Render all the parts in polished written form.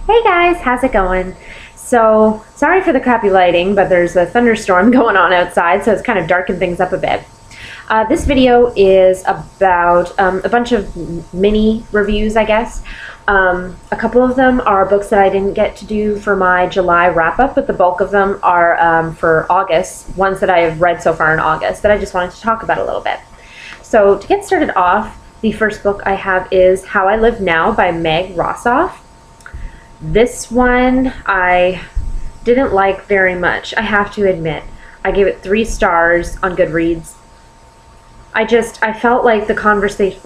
Hey guys, how's it going? So, sorry for the crappy lighting, but there's a thunderstorm going on outside, so it's kind of darkened things up a bit. This video is about a bunch of mini reviews, I guess. A couple of them are books that I didn't get to do for my July wrap-up, but the bulk of them are for August, ones that I have read so far in August that I just wanted to talk about a little bit. So, to get started off, the first book I have is How I Live Now by Meg Rossoff. This one I didn't like very much, I have to admit. I gave it 3 stars on Goodreads. I felt like the conversation,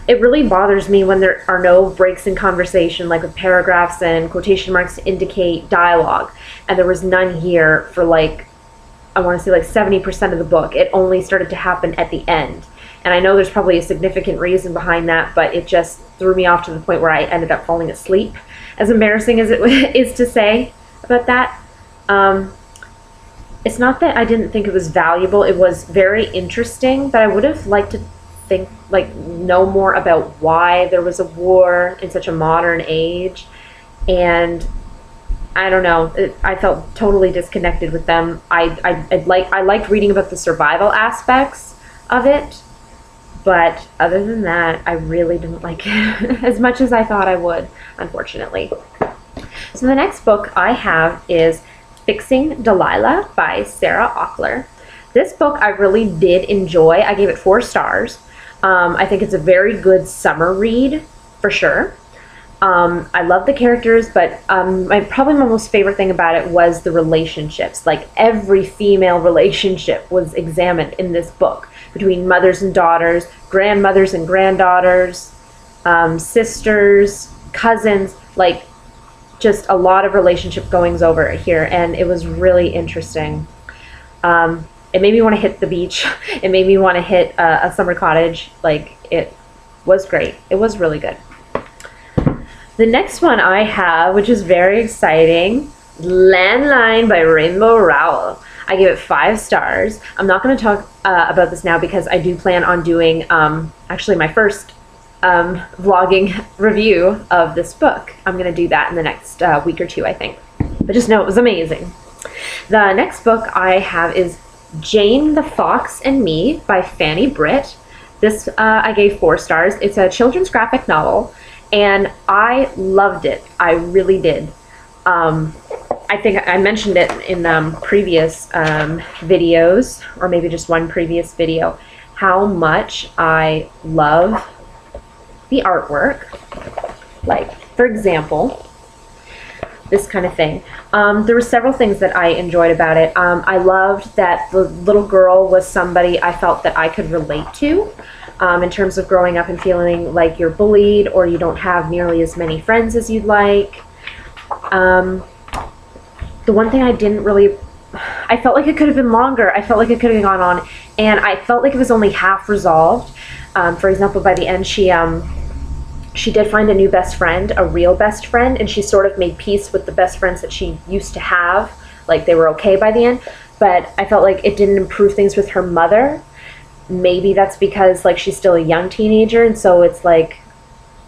it really bothers me when there are no breaks in conversation, like with paragraphs and quotation marks to indicate dialogue. And there was none here for I want to say 70% of the book. It only started to happen at the end. And I know there's probably a significant reason behind that, but it just threw me off to the point where I ended up falling asleep. As embarrassing as it is to say about that, it's not that I didn't think it was valuable. It was very interesting, but I would have liked to know more about why there was a war in such a modern age. And I don't know, I felt totally disconnected with them. I liked reading about the survival aspects of it, but other than that, I really didn't like it as much as I thought I would, unfortunately. So the next book I have is Fixing Delilah by Sarah Auchler. This book I really did enjoy. I gave it 4 stars. I think it's a very good summer read, for sure. I love the characters, but probably my most favorite thing about it was the relationships. Like, every female relationship was examined in this book, between mothers and daughters, grandmothers and granddaughters, sisters, cousins, just a lot of relationship goings over here, and it was really interesting. It made me want to hit the beach. It made me want to hit a summer cottage. It was great. It was really good. The next one I have, which is very exciting, Landline by Rainbow Rowell. I gave it 5 stars. I'm not going to talk about this now because I do plan on doing actually my first vlogging review of this book. I'm going to do that in the next week or 2, I think. But just know it was amazing. The next book I have is Jane the Fox and Me by Fanny Britt. This I gave 4 stars. It's a children's graphic novel, and I loved it. I really did. I think I mentioned it in previous videos, or maybe just one previous video, how much I love the artwork. For example, this kind of thing. There were several things that I enjoyed about it. I loved that the little girl was somebody I felt that I could relate to, in terms of growing up and feeling like you're bullied or you don't have nearly as many friends as you'd like. The one thing I didn't really, I felt like it could have been longer. I felt like it could have gone on, and I felt like it was only half resolved. For example, by the end, she did find a new best friend, a real best friend, and she sort of made peace with the best friends that she used to have. They were okay by the end, but I felt like it didn't improve things with her mother. Maybe that's because she's still a young teenager, and so it's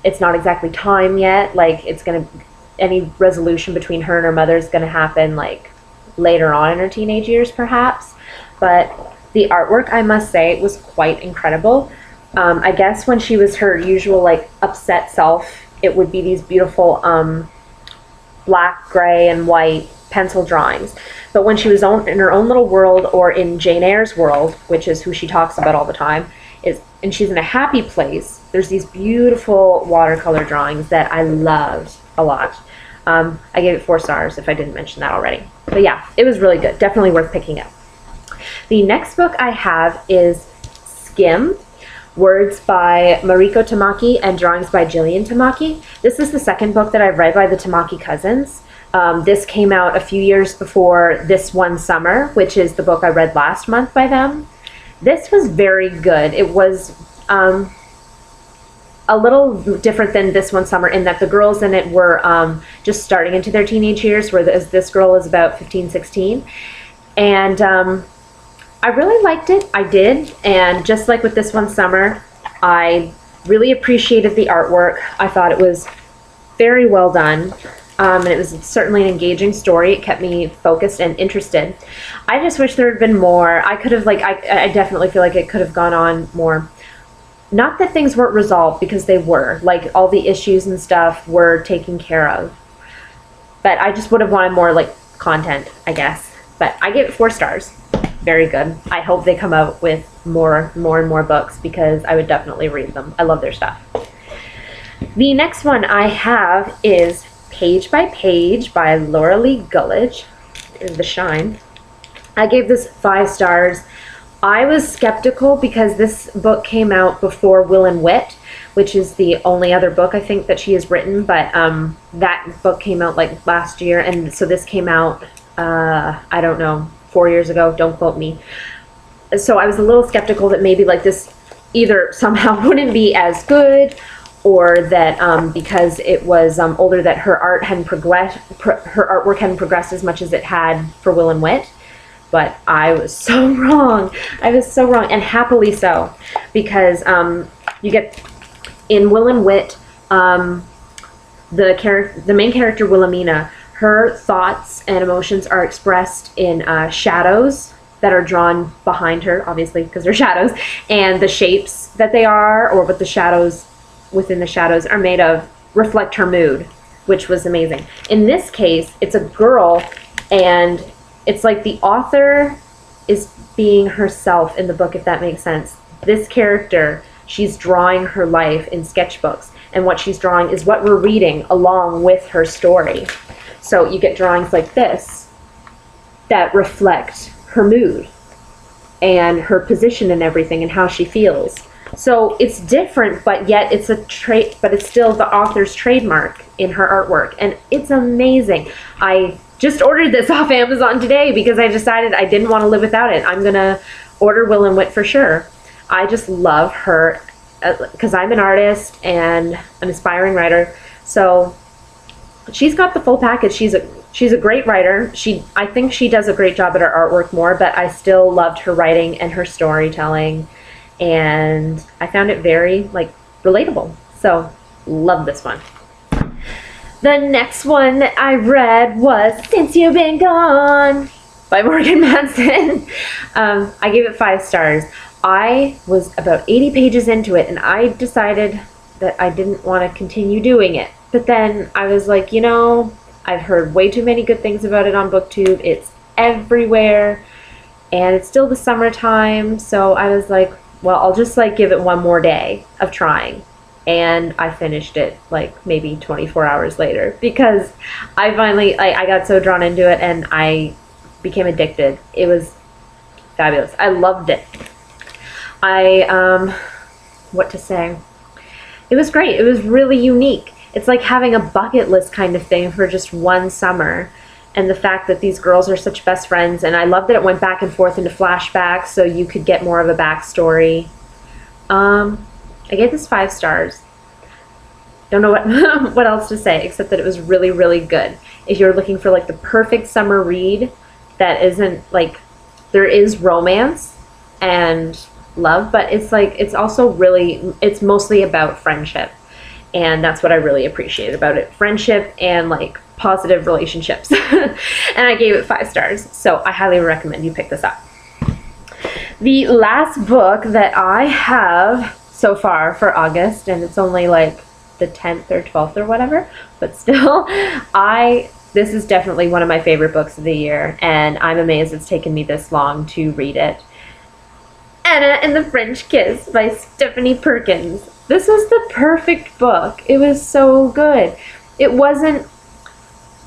it's not exactly time yet. Any resolution between her and her mother is gonna happen later on in her teenage years, perhaps. But the artwork, I must say, was quite incredible. I guess when she was her usual upset self, it would be these beautiful black, gray, and white pencil drawings. But when she was in her own little world, or in Jane Eyre's world, which is who she talks about all the time, and she's in a happy place, there's these beautiful watercolor drawings that I loved a lot. I gave it 4 stars if I didn't mention that already. But yeah, it was really good. Definitely worth picking up. The next book I have is Skim, words by Mariko Tamaki and drawings by Jillian Tamaki. This is the second book that I've read by the Tamaki cousins. This came out a few years before This One Summer, which is the book I read last month by them. This was very good. It was a little different than This One Summer in that the girls in it were just starting into their teenage years, whereas this girl is about 15, 16. And I really liked it. I did. And just like with This One Summer, I really appreciated the artwork. I thought it was very well done. And it was certainly an engaging story. It kept me focused and interested. I just wish there had been more. I could have, like, I definitely feel like it could have gone on more. Not that things weren't resolved, because they were. Like, all the issues and stuff were taken care of. But I just would have wanted more, like, content, I guess. But I gave it 4 stars. Very good. I hope they come out with more and more books, because I would definitely read them. I love their stuff. The next one I have is Page by Page by Laura Lee Gullidge. Is The Shine. I gave this 5 stars. I was skeptical because this book came out before Will and Wit, which is the only other book I think that she has written, but that book came out like last year, and so this came out, I don't know, 4 years ago, don't quote me. So I was a little skeptical that maybe like this either somehow wouldn't be as good, or that because it was older, that her art hadn't progressed, her artwork hadn't progressed as much as it had for Will and Wit. But I was so wrong. I was so wrong, and happily so, because you get in Will and Wit, the main character Wilhelmina, her thoughts and emotions are expressed in shadows that are drawn behind her, obviously because they're shadows, and the shapes that they are, or what the shadows within the shadows are made of, reflect her mood, which was amazing. In this case, it's a girl, and it's like the author is being herself in the book, if that makes sense. This character, she's drawing her life in sketchbooks, and what she's drawing is what we're reading along with her story. So you get drawings like this that reflect her mood and her position and everything and how she feels. So it's different, but yet it's a trait, but it's still the author's trademark in her artwork, and it's amazing. I just ordered this off Amazon today because I decided I didn't want to live without it. I'm gonna order Will and Wit for sure. I just love her because I'm an artist and an aspiring writer, so she's got the full package. She's a great writer. I think she does a great job at her artwork more, but I still loved her writing and her storytelling, and I found it very like relatable. So love this one. The next one that I read was Since You've Been Gone by Morgan Manson. I gave it 5 stars. I was about 80 pages into it, and I decided that I didn't want to continue doing it. But then I was like, you know, I've heard way too many good things about it on BookTube. It's everywhere, and it's still the summertime, so I was like, well, I'll just like give it one more day of trying. And I finished it like maybe 24 hours later, because I finally, I got so drawn into it and I became addicted. It was fabulous. I loved it. What to say? It was great. It was really unique. It's like having a bucket list kind of thing for just one summer. And the fact that these girls are such best friends, and I love that it went back and forth into flashbacks so you could get more of a backstory. I gave this 5 stars. Don't know what what else to say, except that it was really, really good. If you're looking for like the perfect summer read that isn't like, there is romance and love, but it's like, it's also really, it's mostly about friendship. And that's what I really appreciate about it. Friendship and like positive relationships. And I gave it 5 stars. So I highly recommend you pick this up. The last book that I have so far for August, and it's only like the 10th or 12th or whatever, but still, this is definitely one of my favorite books of the year, and I'm amazed it's taken me this long to read it. Anna and the French Kiss by Stephanie Perkins. This was the perfect book. It was so good. It wasn't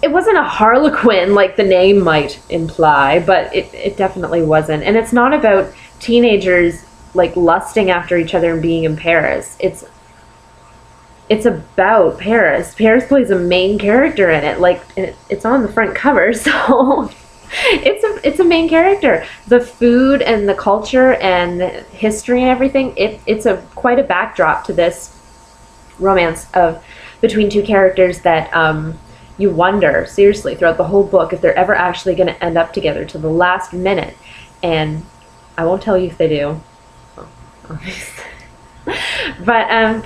a harlequin like the name might imply, but it definitely wasn't. And it's not about teenagers like lusting after each other and being in Paris. It's about Paris. Paris plays a main character in it. Like, it's on the front cover, so it's a main character. The food and the culture and the history and everything, it's quite a backdrop to this romance between two characters that you wonder, seriously, throughout the whole book, if they're ever actually going to end up together to the last minute. And I won't tell you if they do. But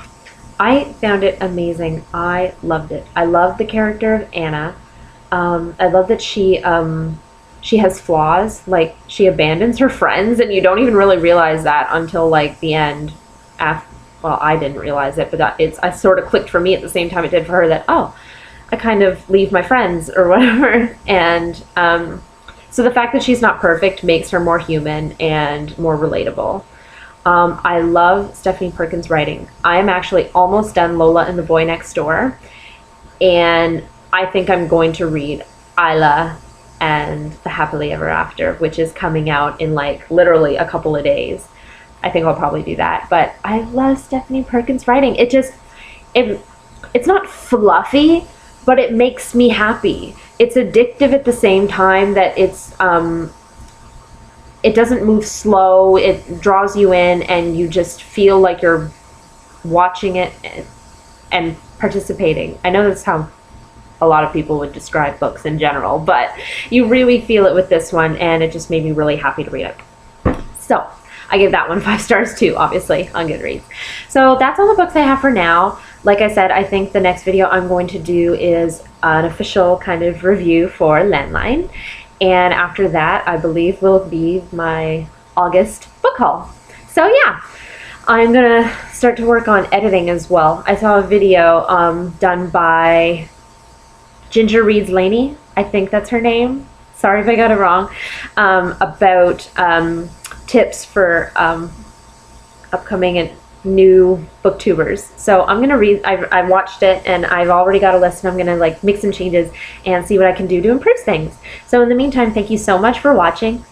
I found it amazing. I loved it. I loved the character of Anna. I love that she has flaws. Like, she abandons her friends, and you don't even really realize that until like the end. Well, I didn't realize it, but I sort of clicked for me at the same time it did for her, that, oh, I kind of leave my friends or whatever. And so the fact that she's not perfect makes her more human and more relatable. I love Stephanie Perkins' writing. I am actually almost done Lola and the Boy Next Door, and I think I'm going to read Isla and the Happily Ever After, which is coming out in like literally a couple of days. I think I'll probably do that. But I love Stephanie Perkins' writing. It's not fluffy, but it makes me happy. It's addictive at the same time that it doesn't move slow. It draws you in, and you just feel like you're watching it and participating. I know that's how a lot of people would describe books in general, but you really feel it with this one, and it just made me really happy to read it. So I gave that one 5 stars too, obviously, on Goodreads. So that's all the books I have for now. Like I said, I think the next video I'm going to do is an official kind of review for Landline. And after that, I believe will be my August book haul. So yeah, I'm gonna start to work on editing as well. I saw a video done by Ginger Reads Laney, I think that's her name. Sorry if I got it wrong. About tips for upcoming and new booktubers. So I'm gonna read. I watched it, and I've already got a list, and I'm gonna like make some changes and see what I can do to improve things. So in the meantime, thank you so much for watching.